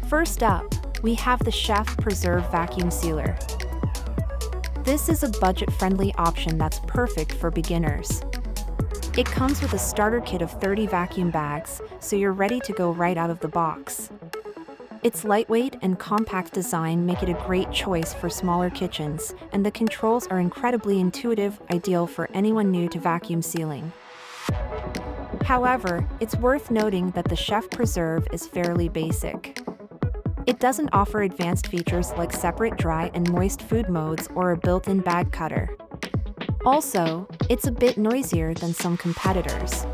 First up, we have the Chef Preserve Vacuum Sealer. This is a budget-friendly option that's perfect for beginners. It comes with a starter kit of 30 vacuum bags, so you're ready to go right out of the box. Its lightweight and compact design make it a great choice for smaller kitchens, and the controls are incredibly intuitive, ideal for anyone new to vacuum sealing. However, it's worth noting that the Chef Preserve is fairly basic. It doesn't offer advanced features like separate dry and moist food modes or a built-in bag cutter. Also, it's a bit noisier than some competitors.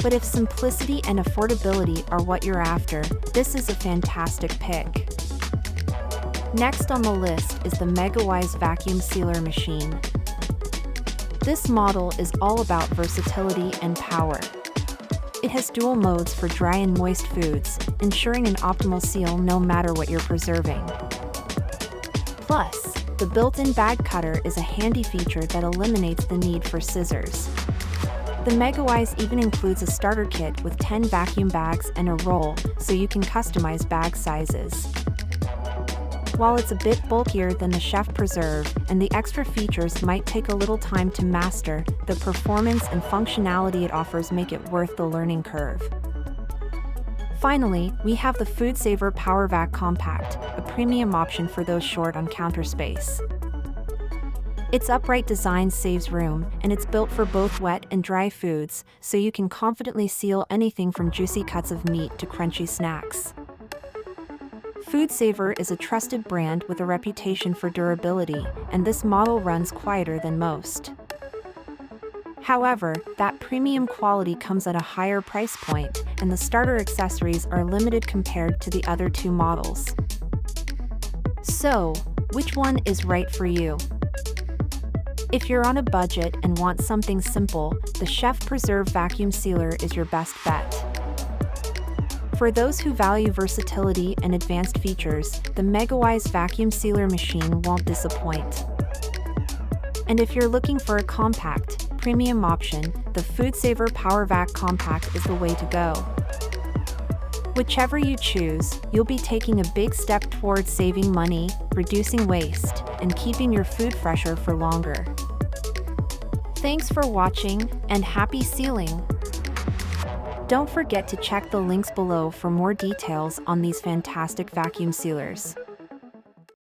But if simplicity and affordability are what you're after, this is a fantastic pick. Next on the list is the Megawise vacuum sealer machine. This model is all about versatility and power. It has dual modes for dry and moist foods, ensuring an optimal seal no matter what you're preserving. Plus, the built-in bag cutter is a handy feature that eliminates the need for scissors. The Megawise even includes a starter kit with 10 vacuum bags and a roll, so you can customize bag sizes. While it's a bit bulkier than the Chef Preserve, and the extra features might take a little time to master, the performance and functionality it offers make it worth the learning curve. Finally, we have the FoodSaver PowerVac Compact, a premium option for those short on counter space. Its upright design saves room, and it's built for both wet and dry foods, so you can confidently seal anything from juicy cuts of meat to crunchy snacks. FoodSaver is a trusted brand with a reputation for durability, and this model runs quieter than most. However, that premium quality comes at a higher price point, and the starter accessories are limited compared to the other two models. So, which one is right for you? If you're on a budget and want something simple, the Chef Preserve Vacuum Sealer is your best bet. For those who value versatility and advanced features, the Megawise vacuum sealer machine won't disappoint. And if you're looking for a compact, premium option, the FoodSaver PowerVac Compact is the way to go. Whichever you choose, you'll be taking a big step towards saving money, reducing waste, and keeping your food fresher for longer. Thanks for watching, and happy sealing! Don't forget to check the links below for more details on these fantastic vacuum sealers.